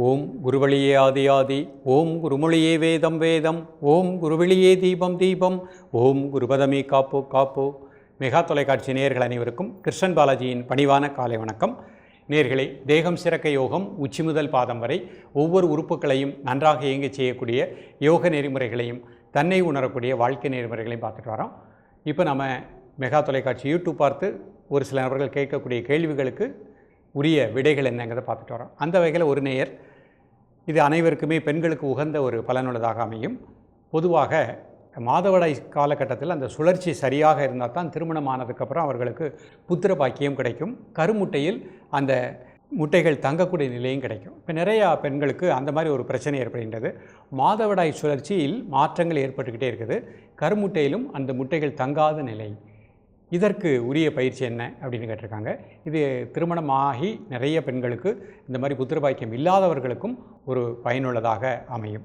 ஓம் குருவழியே ஆதி ஆதி, ஓம் குருமொழியே வேதம் வேதம், ஓம் குருவெளியே தீபம் தீபம், ஓம் குருபதமே காப்போ காப்போ. மெகா தொலைக்காட்சி நேயர்கள் அனைவருக்கும் கிருஷ்ணன் பாலாஜியின் பணிவான காலை வணக்கம். நேயர்களே, தேகம் சிறக்க யோகம் உச்சி முதல் பாதம் வரை ஒவ்வொரு உறுப்புகளையும் நன்றாக இயங்கச் செய்யக்கூடிய யோக நெறிமுறைகளையும் தன்னை உணரக்கூடிய வாழ்க்கை நெறிமுறைகளையும் பார்த்துட்டு வரோம். இப்போ நம்ம மெகா தொலைக்காட்சி யூடியூப் பார்த்து ஒரு சில நபர்கள் கேட்கக்கூடிய கேள்விகளுக்கு உரிய விடைகள் என்னங்கிறத பார்த்துட்டு வரோம். அந்த வகையில் ஒரு நேயர், இது அனைவருக்குமே பெண்களுக்கு உகந்த ஒரு பலனுள்ளதாக அமையும். பொதுவாக மாதவிடாய் காலகட்டத்தில் அந்த சுழற்சி சரியாக இருந்தால் தான் திருமணம் ஆனதுக்கப்புறம் அவர்களுக்கு புத்திர பாக்கியம் கிடைக்கும். கருமுட்டையில் அந்த முட்டைகள் தங்கக்கூடிய நிலையும் கிடைக்கும். இப்போ நிறையா பெண்களுக்கு அந்த மாதிரி ஒரு பிரச்சனை ஏற்படுகின்றது. மாதவிடாய் சுழற்சியில் மாற்றங்கள் ஏற்பட்டுக்கிட்டே இருக்குது. கருமுட்டையிலும் அந்த முட்டைகள் தங்காத நிலை. இதற்கு உரிய பயிற்சி என்ன அப்படின்னு கேட்டிருக்காங்க. இது திருமணமாகி நிறைய பெண்களுக்கு, இந்த மாதிரி புத்திர பாக்கியம் இல்லாதவர்களுக்கும் ஒரு பயனுள்ளதாக அமையும்.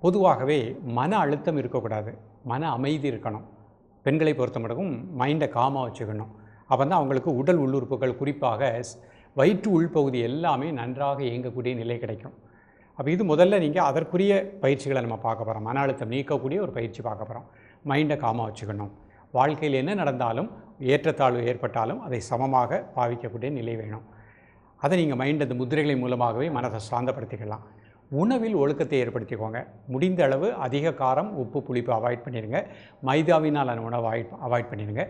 பொதுவாகவே மன அழுத்தம் இருக்கக்கூடாது, மன அமைதி இருக்கணும். பெண்களை பொறுத்த மட்டும் மைண்டை காமாக வச்சுக்கணும். அப்போ தான் அவங்களுக்கு உடல் உள்ளுறுப்புகள், குறிப்பாக வயிற்று உள்பகுதி எல்லாமே நன்றாக இயங்கக்கூடிய நிலை கிடைக்கும். அப்போ இது முதல்ல நீங்கள் அதற்குரிய பயிற்சிகளை நம்ம பார்க்க போகிறோம். மன அழுத்தம் நீக்கக்கூடிய ஒரு பயிற்சி பார்க்க போகிறோம். மைண்டை காமாக வச்சுக்கணும். வாழ்க்கையில் என்ன நடந்தாலும், ஏற்றத்தாழ்வு ஏற்பட்டாலும் அதை சமமாக பாவிக்கக்கூடிய நிலை வேணும். அதை நீங்கள் மைண்ட் அந்த முதிரைகளின் மூலமாகவே மனதை சாந்தப்படுத்திக்கலாம். உணவில் ஒழுக்கத்தை ஏற்படுத்திக்கோங்க. முடிந்த அளவு அதிக காரம், உப்பு, புளிப்பு அவாய்ட் பண்ணிடுங்க. மைதாவினாலான உணவை அவாய்ட் பண்ணிடுங்க.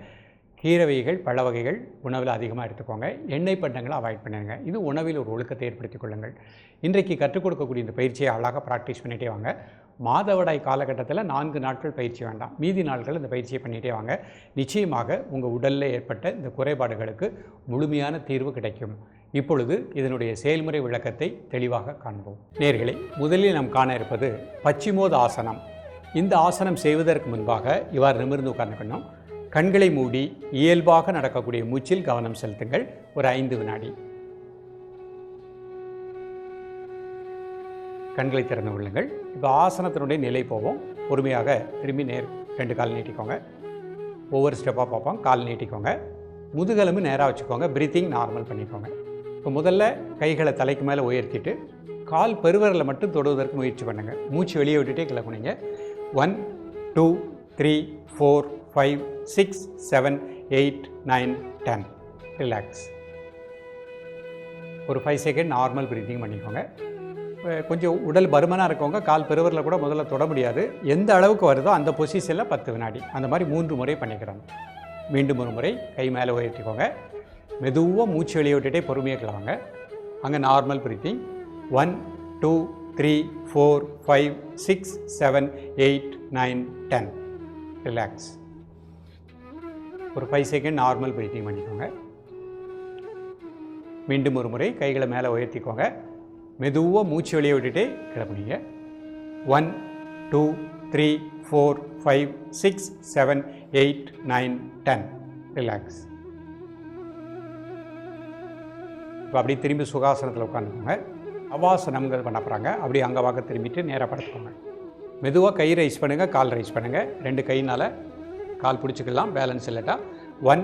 கீரை வகைகள், பழ வகைகள் உணவில் அதிகமாக எடுத்துக்கோங்க. எண்ணெய் பண்டங்களை அவாய்ட் பண்ணிடுங்க. இது உணவில் ஒரு ஒழுக்கத்தை ஏற்படுத்திக் கொள்ளுங்கள். இன்றைக்கு கற்றுக் கொடுக்கக்கூடிய இந்த பயிற்சியை அழகாக ப்ராக்டிஸ் பண்ணிகிட்டே வாங்க. மாதவிடாய் காலகட்டத்தில் 4 நாட்கள் பயிற்சி வேண்டாம், மீதி நாட்கள் இந்த பயிற்சியை பண்ணிகிட்டே வாங்க. நிச்சயமாக உங்கள் உடலில் ஏற்பட்ட இந்த குறைபாடுகளுக்கு முழுமையான தீர்வு கிடைக்கும். இப்பொழுது இதனுடைய செயல்முறை விளக்கத்தை தெளிவாக காண்போம். நேயர்களே, முதலில் நாம் காண இருப்பது பச்சிமோத ஆசனம். இந்த ஆசனம் செய்வதற்கு முன்பாக இவ்வாறு நிமிர்ந்து உட்கார்ந்துக்கணும். கண்களை மூடி இயல்பாக நடக்கக்கூடிய மூச்சில் கவனம் செலுத்துங்கள். ஒரு 5 வினாடி. கண்களை திறந்து கொள்ளுங்கள். இப்போ ஆசனத்தினுடைய நிலை போவோம். பொறுமையாக திரும்பி 2 கால் நீட்டிக்கோங்க. ஒவ்வொரு ஸ்டெப்பாக பார்ப்போம். கால் நீட்டிக்கோங்க. முதுகெலும்பு நேராக வச்சுக்கோங்க. பிரீத்திங் நார்மல் பண்ணிக்கோங்க. இப்போ முதல்ல கைகளை தலைக்கு மேலே உயர்த்திட்டு கால் பெருவரில் மட்டும் தொடுவதற்கு முயற்சி பண்ணுங்கள். மூச்சு வெளியே விட்டுட்டே கிளம்புனீங்க. 1 2 3 4 5 6 7 8 9 10. ரிலாக்ஸ். ஒரு 5 செகண்ட் நார்மல் பிரீத்திங் பண்ணிக்கோங்க. கொஞ்சம் உடல் பருமனாக இருக்கவங்க கால் பெருவரில் கூட முதல்ல தொட முடியாது. எந்த அளவுக்கு வருதோ அந்த பொசிஷனில் 10 வினாடி, அந்த மாதிரி 3 முறை பண்ணிக்கிறோம். மீண்டும் ஒரு முறை கை மேலே உயர்த்திக்கோங்க. மெதுவாக மூச்சு வெளியே விட்டுட்டே பொறுமையாக கிளம்புங்க. அங்கே நார்மல் பிரீத்திங். 1 2 3 4 5 6 7 8 9 10. ரிலாக்ஸ். ஒரு 5 செகண்ட் நார்மல் பிரீத்திங் பண்ணிக்கோங்க. மீண்டும் ஒரு முறை கைகளை மேலே உயர்த்திக்கோங்க. மெதுவாக மூச்சு வெளியே விட்டுட்டே கிளம்புனீங்க. 1 2 3 4 5 6 7 8 9 10. ரிலாக்ஸ். இப்போ அப்படி திரும்பி சுகாசனத்தில் உட்காந்துக்கோங்க. அவாசனம்ங்கிறது பண்ண போகிறாங்க. அப்படி அங்கே வாக்க திரும்பிட்டு நேராக படுத்துக்கோங்க. மெதுவாக கை ரைஸ் பண்ணுங்கள், கால் ரைஸ் பண்ணுங்கள். 2 கையினால் கால் பிடிச்சிக்கலாம், பேலன்ஸ் இல்லட்டா. 1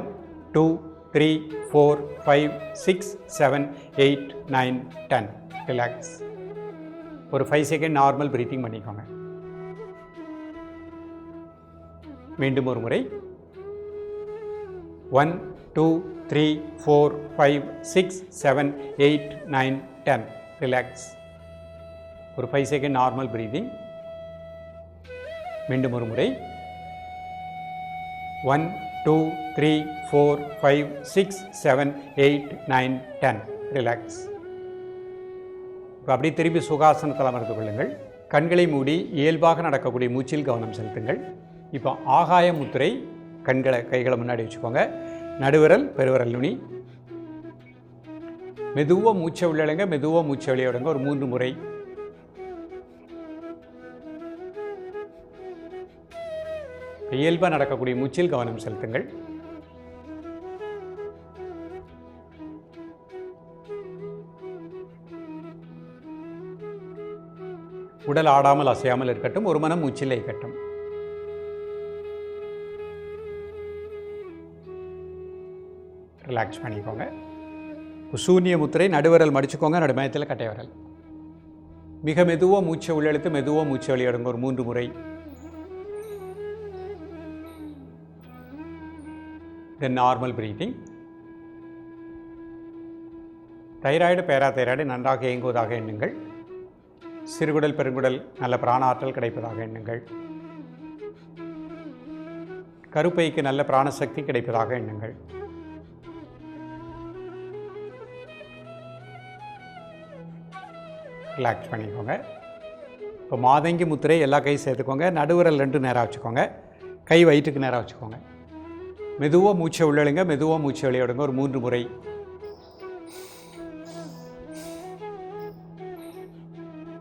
2 3 4 5 6 7 8 9 10. ரிலாக்ஸ். ஒரு 5 செகண்ட் நார்மல் பிரீத்திங் பண்ணிக்கோங்க. மீண்டும் ஒரு முறை. 1 2 3 4 5 6 7 8 9 10. ரிலாக்ஸ். ஒரு 5 செகண்ட் நார்மல் பிரீத்திங். மீண்டும் ஒரு முறை. 1 2 3 4 5 6 7 8 9 10. ரிலாக்ஸ். இப்போ அப்படி திரும்பி சுகாசனத்தில் அமர்ந்து கொள்ளுங்கள். கண்களை மூடி இயல்பாக நடக்கக்கூடிய மூச்சில் கவனம் செலுத்துங்கள். இப்போ ஆகாய முத்திரை. கைகளை முன்னாடி வச்சுக்கோங்க. நடுவிரல், பெருவிரல் நுனி. மெதுவாக மூச்சை உள்ளடங்க, மெதுவாக மூச்சை வெளியே விடுங்க. ஒரு 3 முறை. இயல்பாக நடக்கக்கூடிய மூச்சில் கவனம் செலுத்துங்கள். உடல் ஆடாமல் அசையாமல் இருக்கட்டும். ஒரு மனம் மூச்சில் இருக்கட்டும். ரிலாக்ஸ் பண்ணிக்கோங்க. சூன்ய முத்திரை. நடுவிரல் மடிச்சுக்கோங்க, நடுமயத்தில் கட்டை விரல். மிக மெதுவாக மூச்சை உள்ளெழுத்து மெதுவாக மூச்சை வெளியிடுங்க ஒரு 3 முறை. Then normal breathing. Thyroid parathyroid நன்றாக இயங்குவதாக எண்ணுங்கள். சிறுகுடல் பெருங்குடல் நல்ல பிராண ஆற்றல் கிடைப்பதாக எண்ணுங்கள். கருப்பைக்கு நல்ல பிராணசக்தி கிடைப்பதாக எண்ணுங்கள். ரிலாக்ஸ் பண்ணிக்கோங்க. இப்போ மாதங்கி முத்திரை எல்லா கையும் சேர்த்துக்கோங்க. நடுவிரல் 2 நேராக வச்சுக்கோங்க. கை வயிற்றுக்கு நேராக வச்சுக்கோங்க. மெதுவாக மூச்சை உள்ளழுங்க மெதுவாக மூச்சை வெளியிடுங்க ஒரு 3 முறை.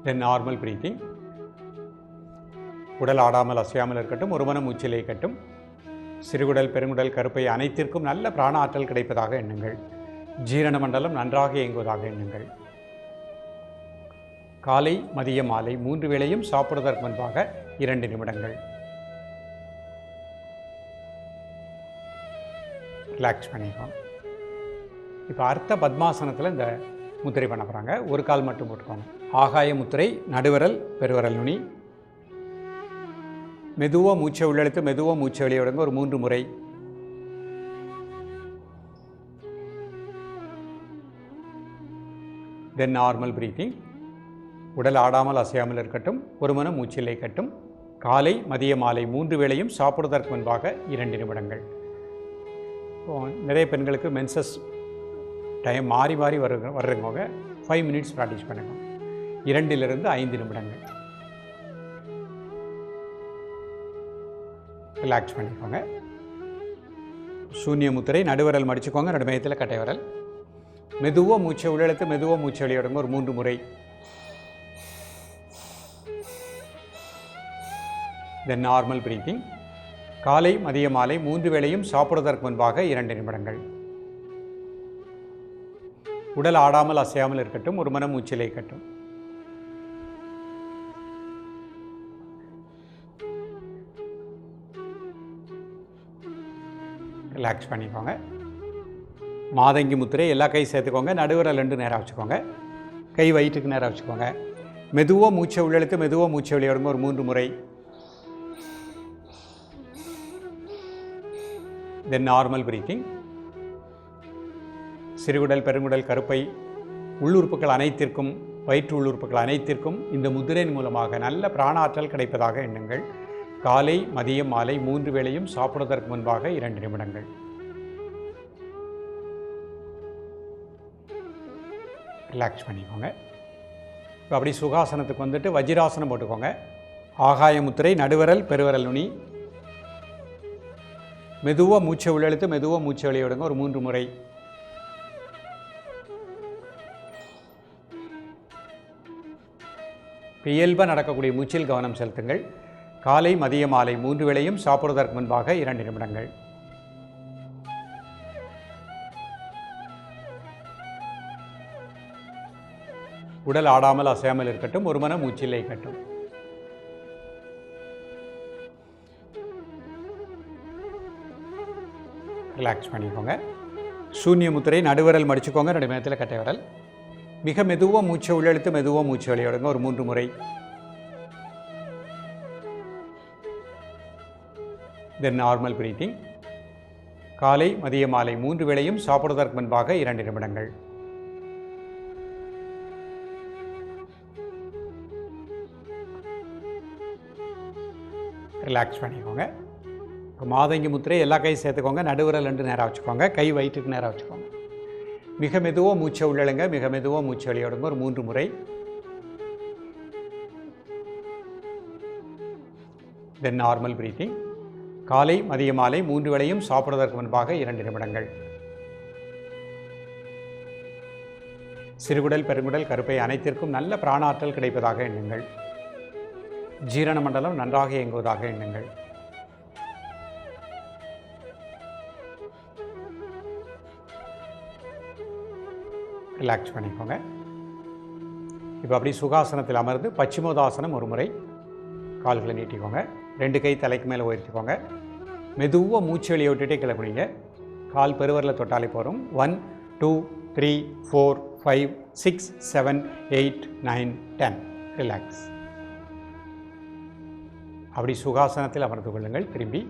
Then normal breathing. உடல் ஆடாமல் அசையாமல் இருக்கட்டும். ஒரு மன மூச்சிலே இருக்கட்டும். சிறுகுடல் பெருங்குடல் கருப்பை அனைத்திற்கும் நல்ல பிராண ஆற்றல் கிடைப்பதாக எண்ணுங்கள். ஜீரண மண்டலம் நன்றாக இயங்குவதாக எண்ணுங்கள். காலை மதிய மாலை 3 வேளையும் சாப்பிடுவதற்கு முன்பாக 2 நிமிடங்கள். ரிலாக்ஸ் பண்ணிக்கோங்க. இப்போ அர்த்த பத்மாசனத்தில் இந்த முத்திரை பண்ண போகிறாங்க. ஒரு கால் மட்டும் போட்டுக்கோங்க. ஆகாய முத்திரை, நடுவிரல் பெருவிரல் நுனி. மெதுவாக மூச்சை உள்ளெழுத்து மெதுவாக மூச்சை வெளியிடுங்க ஒரு 3 முறை. Then normal breathing. உடல் ஆடாமல் அசையாமல் இருக்கட்டும். ஒரு மன மூச்சிலை கட்டும். காலை மதிய மாலை 3 வேளையும் சாப்பிடுவதற்கு முன்பாக 2 நிமிடங்கள். நிறைய பெண்களுக்கு மென்சஸ் டைம் மாறி மாறி வர்றவங்க 5 மினிட்ஸ் ப்ராக்டிஸ் பண்ணுங்க. 2 to 5 நிமிடங்கள். ரிலாக்ஸ் பண்ணிக்கோங்க. சூன்ய முத்திரை, நடுவிரல் மடிச்சுக்கோங்க. நடுமையத்தில் கட்டை விரல். மெதுவாக மூச்சை உள்ளெழுத்து மெதுவாக மூச்சை வெளியிடுங்க ஒரு 3 முறை. Then normal breathing. காலை மதிய மாலை 3 வேளையும் சாப்பிடுவதற்கு முன்பாக 2 நிமிடங்கள். உடல் ஆடாமல் அசையாமல் இருக்கட்டும். ஒரு மன மூச்சிலே இருக்கட்டும். ரிலாக்ஸ் பண்ணிக்கோங்க. மாதங்கி முத்திரை எல்லா கை சேர்த்துக்கோங்க. நடுவிரல் 2 நேராக வச்சுக்கோங்க. கை வயிற்றுக்கு நேராக வச்சுக்கோங்க. மெதுவாக மூச்சை உள்ளெழுத்து மெதுவாக மூச்சை வெளியிடுங்க ஒரு 3 முறை. Then normal breathing. சிறுகுடல் பெருங்குடல் கருப்பை உள்ளுறுப்புகள் அனைத்திற்கும் வயிற்று உள்ளுறுப்புகள் அனைத்திற்கும் இந்த முதிரையின் மூலமாக நல்ல பிராண ஆற்றல் கிடைப்பதாக எண்ணுங்கள். காலை மதியம் மாலை 3 வேளையும் சாப்பிடுவதற்கு முன்பாக 2 நிமிடங்கள். ரிலாக்ஸ் பண்ணிக்கோங்க. இப்போ அப்படி சுகாசனத்துக்கு வந்துட்டு வஜ்ராசனம் போட்டுக்கோங்க. ஆகாய முத்திரை, நடுவிரல் பெருவிரல் நுனி. மெதுவாக மூச்சை உள்ளெழுத்து மெதுவாக மூச்சை வெளியிடுங்க ஒரு 3 முறை. இயல்பாக நடக்கக்கூடிய மூச்சில் கவனம் செலுத்துங்கள். காலை மதிய மாலை 3 வேளையும் சாப்பிடுவதற்கு முன்பாக 2 நிமிடங்கள். உடல் ஆடாமல் அசையாமல் இருக்கட்டும். ஒரு மன மூச்சிலே இருக்கட்டும். ரிலாக்ஸ் பண்ணிக்கோங்க. சூன்ய முத்திரை, நடுவிரல் மடிச்சுக்கோங்க. நடுமையத்தில் கட்டை விரல். மிக மெதுவாக மூச்சை உள்ளெழுத்து மெதுவாக மூச்சை வெளியிடுங்க ஒரு 3 முறை. Then normal breathing. காலை மதிய மாலை 3 வேளையும் சாப்பிடுவதற்கு முன்பாக 2 நிமிடங்கள். ரிலாக்ஸ் பண்ணிக்கோங்க. மாதங்கி முத்திரை எல்லா கையும் சேர்த்துக்கோங்க. நடுவிரல் 2 நேராக வச்சுக்கோங்க. கை வயிற்றுக்கு நேராக வச்சுக்கோங்க. மிக மெதுவாக மூச்சை உள்ளழுங்க மிக மெதுவாக மூச்சை வெளியிடுங்க ஒரு 3 முறை. Then normal breathing. காலை மதிய மாலை 3 வேளையும் சாப்பிடுவதற்கு முன்பாக 2 நிமிடங்கள். சிறுகுடல் பெருங்குடல் கருப்பை அனைத்திற்கும் நல்ல பிராணாற்றல் கிடைப்பதாக எண்ணுங்கள். ஜீரண மண்டலம் நன்றாக இயங்குவதாக எண்ணுங்கள். ரிலாக்ஸ் பண்ணிக்கோங்க. இப்போ அப்படி சுகாசனத்தில் அமர்ந்து பச்சிமோதாசனம் ஒரு முறை. கால்களை நீட்டிக்கோங்க. 2 கை தலைக்கு மேலே உயர்த்திக்கோங்க. மெதுவாக மூச்சு வெளியே விட்டுட்டே கிளம்புனீங்க. கால் பெருவரில் தொட்டாலே போகிறோம். 1 2 3 4 5 6 7 8 9 10. ரிலாக்ஸ். அப்படி சுகாசனத்தில் அமர்ந்து கொள்ளுங்கள். திரும்பி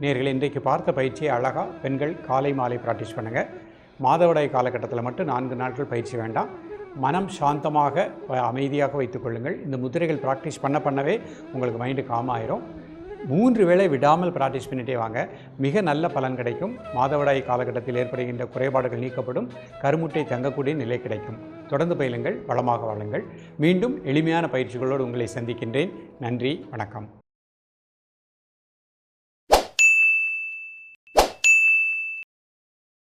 நேயர்களே, இன்றைக்கு பார்த்த பயிற்சியை அழகாக பெண்கள் காலை மாலை ப்ராக்டிஸ் பண்ணுங்கள். மாதவிடாய் காலகட்டத்தில் மட்டும் 4 நாட்கள் பயிற்சி வேண்டாம். மனம் சாந்தமாக அமைதியாக வைத்துக்கொள்ளுங்கள். இந்த முதிரைகள் ப்ராக்டிஸ் பண்ணவே உங்களுக்கு மைண்டு காம் ஆயிரும். 3 வேளை விடாமல் ப்ராக்டிஸ் பண்ணிகிட்டே வாங்க. மிக நல்ல பலன் கிடைக்கும். மாதவிடாய் காலகட்டத்தில் ஏற்படுகின்ற குறைபாடுகள் நீக்கப்படும். கருமுட்டை தங்கக்கூடிய நிலை கிடைக்கும். தொடர்ந்து பயிலுங்கள், வளமாக வாழுங்கள். மீண்டும் எளிமையான பயிற்சிகளோடு உங்களை சந்திக்கின்றேன். நன்றி, வணக்கம்.